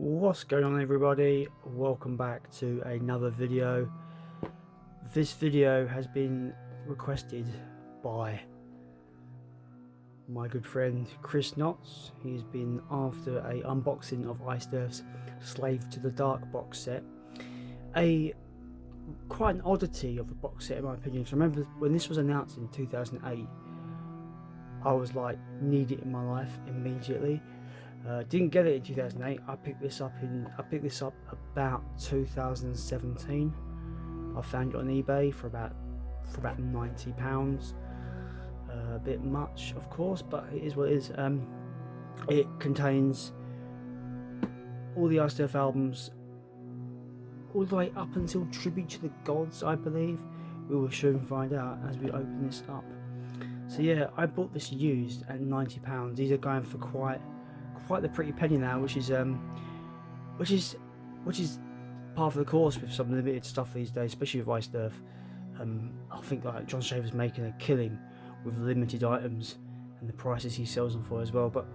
What's going on, everybody? Welcome back to another video. This video has been requested by my good friend Chris Knotts. He's been after a unboxing of Icedurf's Slave to the Dark box set. Quite an oddity of a box set in my opinion. So I remember when this was announced in 2008, I was like, need it in my life immediately. Didn't get it in 2008. I picked this up about 2017. I found it on eBay for about £90. A bit much, of course, but it is what it is. It contains all the Icedurf albums, all the way up until Tribute to the Gods, I believe. We will soon find out as we open this up. So yeah, I bought this used at £90. These are going for quite the pretty penny now, which is part of the course with some limited stuff these days, especially with Icedurf. I think like John Shaver's making a killing with limited items and the prices he sells them for as well. But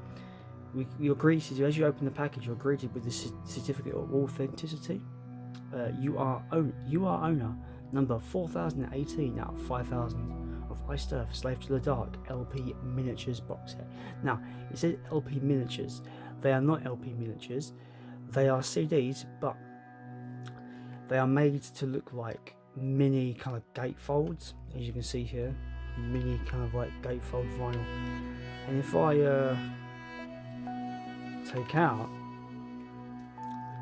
you're greeted, as you open the package, you're greeted with the certificate of authenticity. You are owner number 4018 out of 5000 of Icedurf Slave to the Dark LP miniatures box set. Now it says LP miniatures. They are not LP miniatures. They are CDs, but they are made to look like mini kind of gatefolds, as you can see here. Mini kind of like gatefold vinyl. And if I take out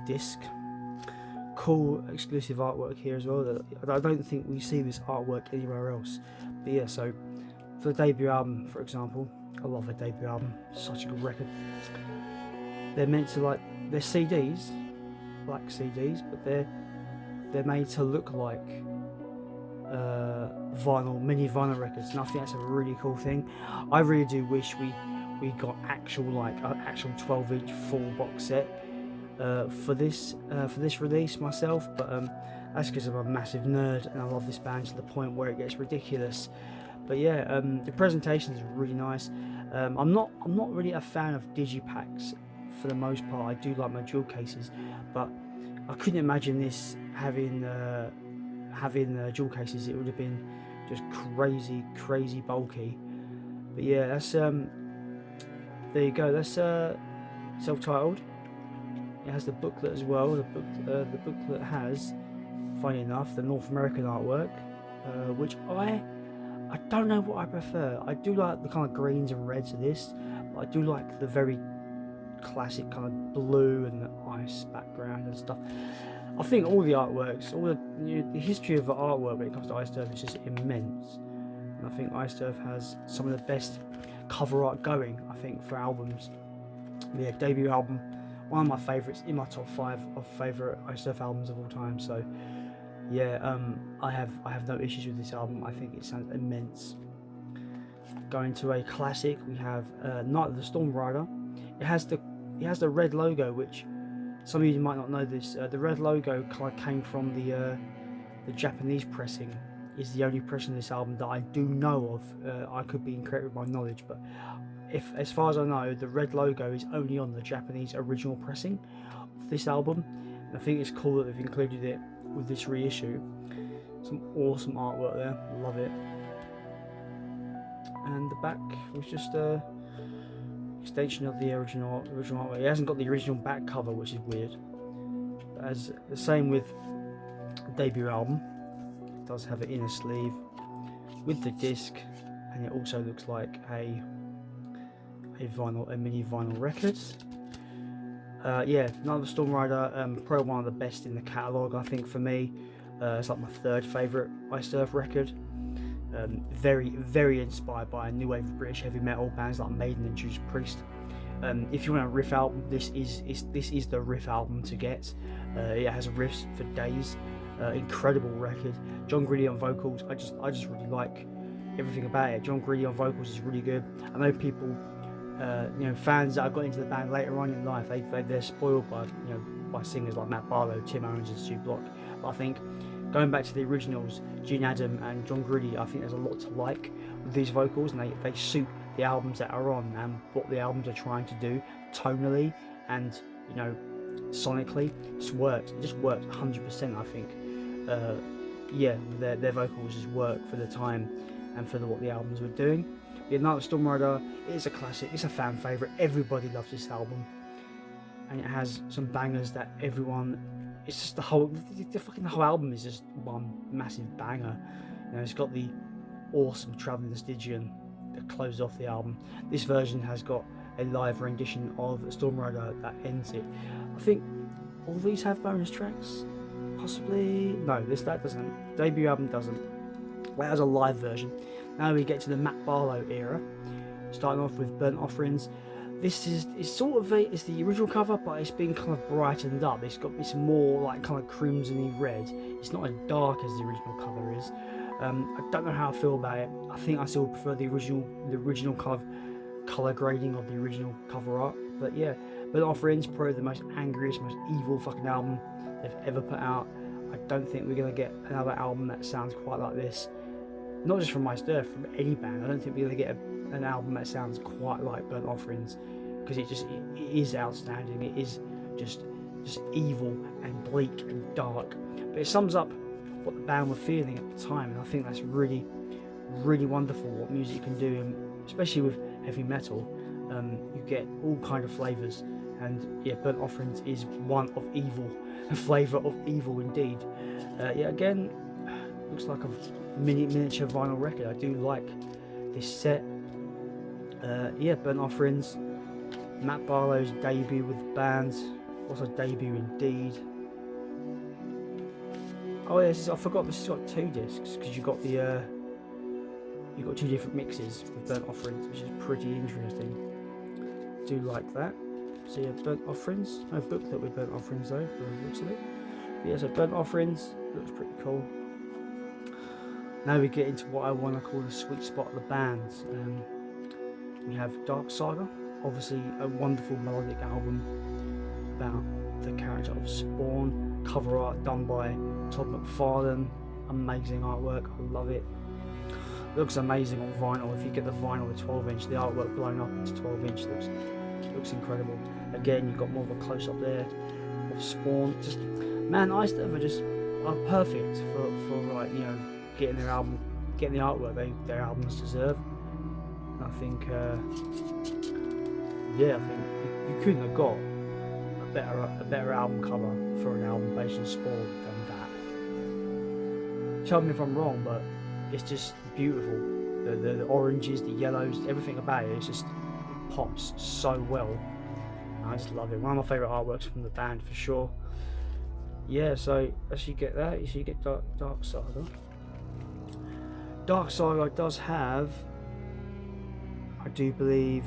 the disc, cool exclusive artwork here as well. I don't think we see this artwork anywhere else. But yeah, so for the debut album, for example, I love the debut album, such a good record. They're meant to they're CDs, black CDs, but they're made to look like mini vinyl records, and I think that's a really cool thing. I really do wish we got actual 12-inch full box set for this release myself, but that's because I'm a massive nerd and I love this band to the point where it gets ridiculous. But yeah, the presentation is really nice. I'm not really a fan of digipacks for the most part. I do like my jewel cases, but I couldn't imagine this having jewel cases. It would have been just crazy bulky. But yeah, that's there you go. That's self-titled. It has the booklet as well. The booklet has, funny enough, the North American artwork, which I don't know what I prefer. I do like the kind of greens and reds of this, but I do like the very classic kind of blue and the ice background and stuff. I think all the artworks, the history of the artwork when it comes to Icedurf is just immense. And I think Icedurf has some of the best cover art going, I think, for albums. Yeah, debut album, one of my favourites, in my top 5 of favourite Icedurf albums of all time. So yeah, I have no issues with this album. I think it sounds immense. Going to a classic, we have Night of the Storm Rider. It has the red logo, which some of you might not know this. The red logo kind of came from the Japanese pressing. Is the only pressing of this album that I do know of. I could be incorrect with my knowledge, but as far as I know, the red logo is only on the Japanese original pressing of this album. And I think it's cool that they've included it with this reissue. Some awesome artwork there, love it. And the back was just a extension of the original artwork. It hasn't got the original back cover, which is weird. But as the same with the debut album, it does have an inner sleeve with the disc, and it also looks like a mini vinyl record. Yeah, Night of the Storm Rider, probably one of the best in the catalogue, I think, for me. It's like my third favourite Icedurf record. Very inspired by a new wave of British heavy metal bands like Maiden and Judas Priest. If you want a riff album, this is the riff album to get. It has riffs for days. Incredible record. John Greedy on vocals. I just really like everything about it. John Greedy on vocals is really good. I know people, fans that have got into the band later on in life, they're spoiled by singers like Matt Barlow, Tim Owens, and Stu Block. But I think going back to the originals, Gene Adam and John Greedy, I think there's a lot to like with these vocals, and they suit the albums that are on and what the albums are trying to do tonally and sonically, it just works 100%. I think, yeah, their vocals just work for the time and for what the albums were doing. Yeah, Night of Storm Rider is a classic. It's a fan favorite. Everybody loves this album, and it has some bangers that everyone. It's just the whole album is just one massive banger. You know, it's got the awesome Traveling the Stygian that closes off the album. This version has got a live rendition of Storm Rider that ends it. I think all these have bonus tracks, possibly. No, that doesn't. Debut album doesn't. That has a live version. Now we get to the Matt Barlow era, starting off with Burnt Offerings. This is it's the original cover, but it's been kind of brightened up. It's got this more like kind of crimsony red. It's not as dark as the original cover is. I don't know how I feel about it. I think I still prefer the original kind of colour grading of the original cover art. But yeah, Burnt Offerings, probably the most angriest, most evil fucking album they've ever put out. I don't think we're gonna get another album that sounds quite like this. Not just from Iced Earth, from any band. I don't think we're gonna get an album that sounds quite like Burnt Offerings, because it is outstanding. It is just evil and bleak and dark, but it sums up what the band were feeling at the time, and I think that's really wonderful what music can do, and especially with heavy metal. You get all kind of flavours, and yeah, Burnt Offerings is one of evil, a flavour of evil indeed. Yeah, again, looks like a miniature vinyl record. I do like this set. Yeah, Burnt Offerings, Matt Barlow's debut with the band, also debut indeed. Oh yes, I forgot this has got 2 discs, because you got 2 different mixes with Burnt Offerings, which is pretty interesting. Do like that. So yeah, Burnt Offerings. No booklet with Burnt Offerings though, for the looks of it. But yeah, so Burnt Offerings looks pretty cool. Now we get into what I want to call the sweet spot of the bands. We have Dark Saga, obviously a wonderful melodic album about the character of Spawn. Cover art done by Todd McFarlane, amazing artwork, I love it. Looks amazing on vinyl. If you get the vinyl with 12-inch, the artwork blown up into 12-inch looks incredible. Again, you've got more of a close-up there of Spawn. Just, man, Iced Earth are perfect for like, you know, getting the artwork their albums deserve. And I think, yeah, I think you couldn't have got a better album cover for an album based on Spawn than that. Tell me if I'm wrong, but it's just beautiful. The oranges, the yellows, everything about it, it pops so well. I just love it. One of my favourite artworks from the band for sure. Yeah, so as you get that, you get Dark Saga. Dark Saga does have, I do believe,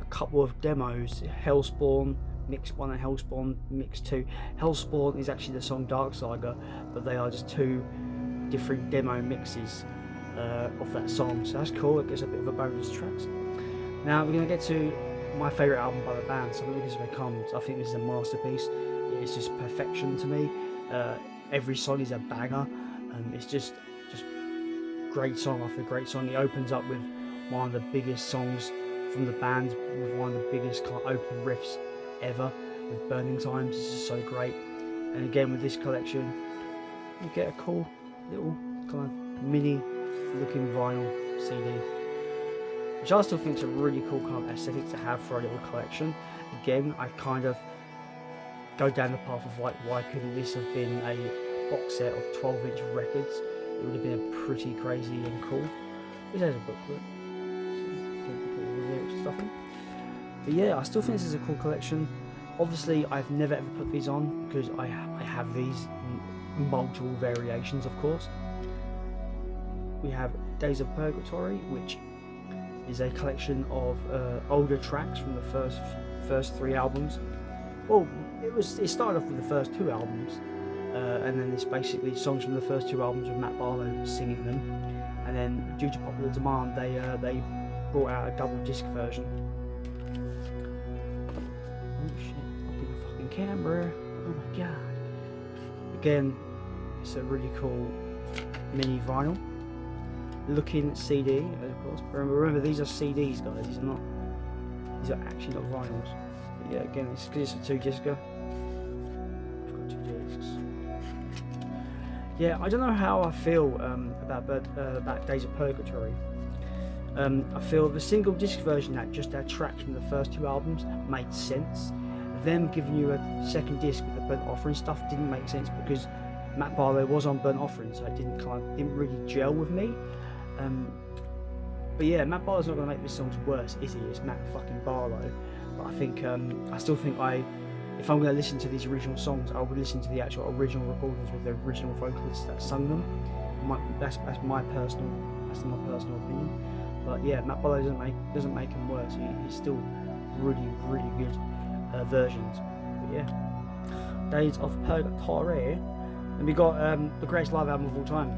a couple of demos. Hellspawn Mix 1 and Hellspawn Mix 2. Hellspawn is actually the song Dark Saga, but they are just 2 different demo mixes of that song, so that's cool. It gives a bit of a bonus tracks. Now we're going to get to my favourite album by the band, So Look As It Comes. I think this is a masterpiece. It's just perfection to me. Every song is a banger. It's just great song after great song. It opens up with one of the biggest songs from the band, with one of the biggest kind of opening riffs ever, with Burning Times. This is so great. And again, with this collection, you get a cool little kind of mini looking vinyl CD, which I still think is a really cool kind of aesthetic to have for a little collection. Again, I kind of go down the path of like, why couldn't this have been a box set of 12-inch records? It would have been pretty crazy and cool. This has a booklet, lyrics and stuff in. But yeah, I still think this is a cool collection. Obviously, I've never ever put these on because I have these multiple variations, of course. We have Days of Purgatory, which is a collection of older tracks from the first 3 albums. Well, it started off with the first 2 albums, and then it's basically songs from the first 2 albums with Matt Barlow singing them. And then, due to popular demand, they brought out a double disc version. Oh shit! Up in the fucking camera! Oh my god! Again, it's a really cool mini vinyl looking CD, of course. Remember, these are CDs, guys. These are actually not vinyls. But yeah, again, it's because it's a 2-discer. yeah, I don't know how I feel about Days of Purgatory. I feel the single disc version that just had tracks from the first two albums made sense. Them giving you a second disc with the Burnt Offering stuff didn't make sense because Matt Barlow was on Burnt Offering, so it didn't really gel with me. But yeah, Matt Barlow's not going to make this songs worse, is he? It's Matt fucking Barlow. But I think I still think if I'm going to listen to these original songs, I would listen to the actual original recordings with the original vocalists that sung them. That's my personal opinion. But yeah, Matt Barlow doesn't make him worse. He's still really good versions. But yeah, Days of Purgatory. And we got the greatest live album of all time.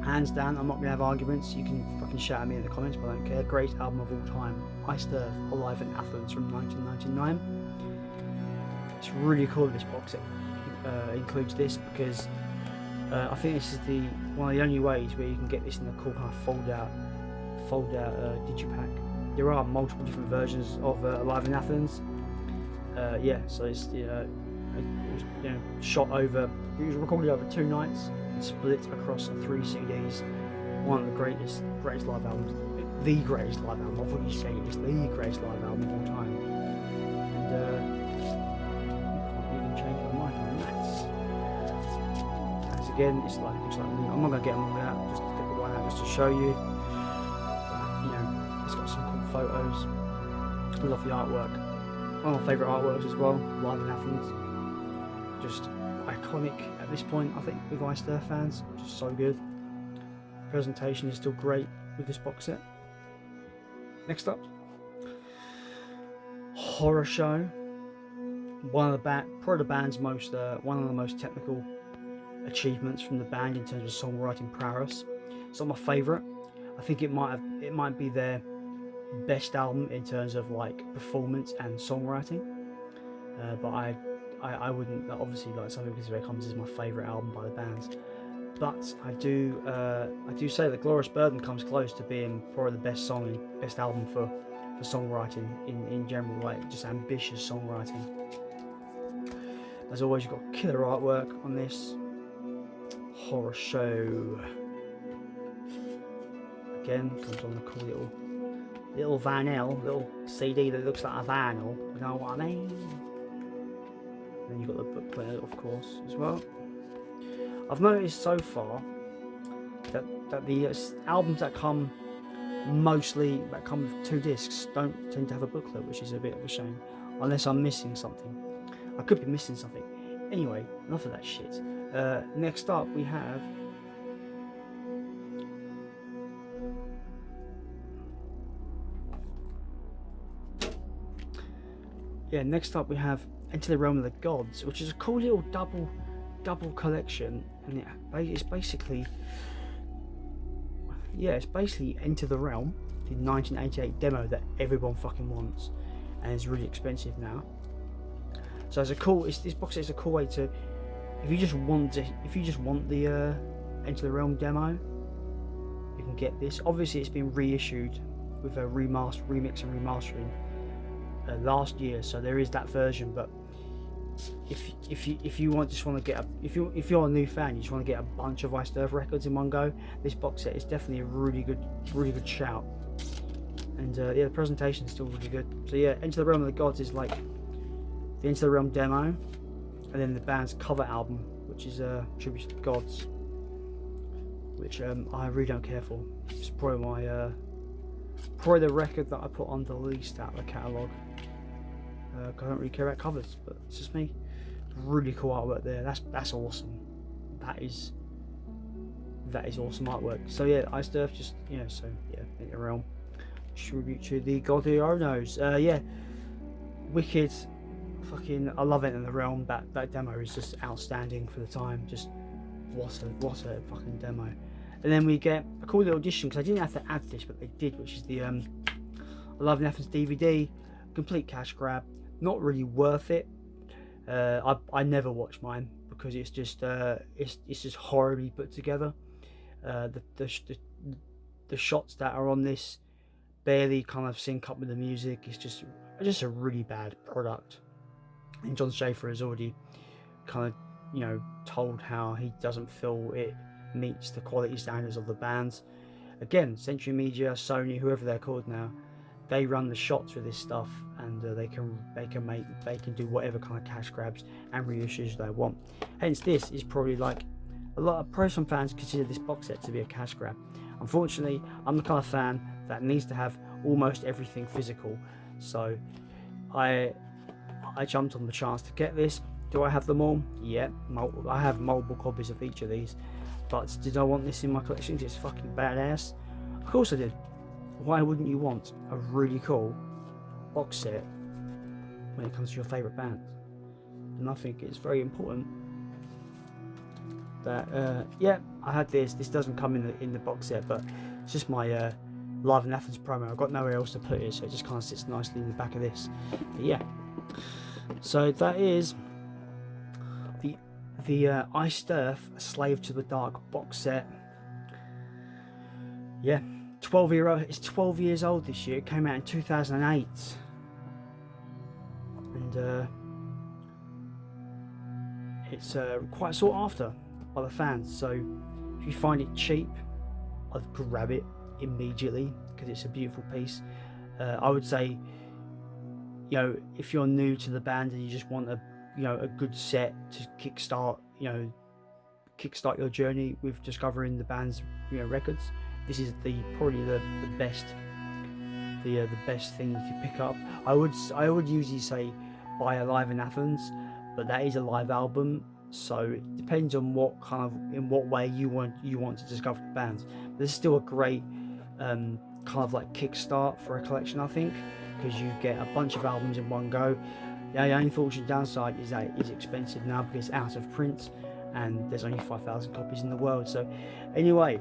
Hands down, I'm not going to have arguments. You can fucking shout at me in the comments, but I don't care. Greatest album of all time. Iced Earth, Alive in Athens from 1999. It's really cool that this box set includes this because I think this is one of the only ways where you can get this in a cool kind of fold out digipack. There are multiple different versions of Alive in Athens. So it's it was shot over. It was recorded over 2 nights and split across 3 CDs. One of the greatest live albums. The greatest live album. I thought you say it's the greatest live album of all time. And you can't even change my mind on that. As again, it's like I'm not gonna get them all out. Just get the one out just to show you. It's got some cool photos. I love the artwork. One of my favourite artworks as well. Live in Athens. Just iconic at this point, I think, with Iced Earth fans. Just so good. Presentation is still great with this box set. Next up, Horror Show. One of the band's most technical achievements from the band in terms of songwriting prowess. It's not my favourite. I think it might be their best album in terms of like performance and songwriting. But I wouldn't obviously like Something Because Comes is my favourite album by the bands. But I do say that Glorious Burden comes close to being probably the best album for songwriting in general, like just ambitious songwriting. As always, you've got killer artwork on this. Horror Show. Again, comes on the cool little vinyl, little CD that looks like a vinyl, you know what I mean? And then you've got the booklet, of course, as well. I've noticed so far that the albums that come with 2 discs don't tend to have a booklet, which is a bit of a shame, unless I'm missing something. I could be missing something. Anyway, enough of that shit. Next up we have Enter the Realm of the Gods, which is a cool little double collection, and it's basically Enter the Realm, the 1988 demo that everyone fucking wants, and it's really expensive now. So this box set is a cool way to, if you just want the Enter the Realm demo, you can get this. Obviously, it's been reissued with a remix and remastering last year, so there is that version. But if you're a new fan, you just want to get a bunch of Iced Earth records in one go, this box set is definitely a really good shout. And the presentation is still really good. So yeah, Enter the Realm of the Gods is like the Enter the Realm demo, and then the band's cover album, which is Tribute to the Gods, which I really don't care for. It's probably the record that I put on the least out of the catalogue. I don't really care about covers, but it's just me. Really cool artwork there. That's awesome. That is awesome artwork. So yeah, Iced Earth, Enter the Realm. Tribute to the Godionos. Wicked. Fucking, I love Enter the Realm. That demo is just outstanding for the time. Just what a fucking demo. And then we get a cool little edition, because I didn't have to add this, but they did, which is the Alive in Athens DVD. Complete cash grab. Not really worth it. I never watch mine because it's just horribly put together. The shots that are on this barely kind of sync up with the music. It's just a really bad product. And John Schaefer has already kind of you know, told how he doesn't feel it meets the quality standards of the bands. Again, Century Media, Sony, whoever they're called now, they run the shots with this stuff, and they can do whatever kind of cash grabs and reissues they want. Hence, this is probably like a lot of Pro fans consider this box set to be a cash grab. Unfortunately, I'm the kind of fan that needs to have almost everything physical, so I jumped on the chance to get this. Do I have them all? Yeah, I have multiple copies of each of these. But did I want this in my collection? It's fucking badass. Of course I did. Why wouldn't you want a really cool box set when it comes to your favourite band? And I think it's very important that yeah, I had this. This doesn't come in the box set, but it's just my Live in Athens promo. I've got nowhere else to put it, so it just kind of sits nicely in the back of this. But yeah, so that is the Iced Earth Slave to the Dark box set. Yeah, 12-year-old. It's 12 years old this year. It came out in 2008, and it's quite sought after by the fans. So if you find it cheap, I'd grab it immediately because it's a beautiful piece. I would say, you know, if you're new to the band and you just want a good set to kickstart your journey with discovering the band's records, this is probably the best thing you could pick up. I would usually say buy a Live in Athens, but that is a live album, so it depends on in what way you want to discover the bands. But this is still a great kind of like kickstart for a collection, I think, because you get a bunch of albums in one go. The only unfortunate downside is that it is expensive now because it's out of print and there's only 5,000 copies in the world. So anyway,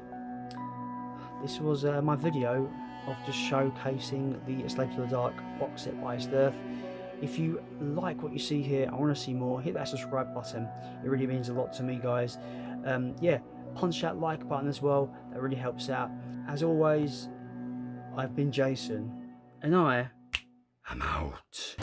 this was my video of just showcasing the Slave to the Dark box set by Iced Earth. If you like what you see here, I want to see more, hit that subscribe button. It really means a lot to me, guys. Yeah, punch that like button as well. That really helps out. As always, I've been Jason, and I am out.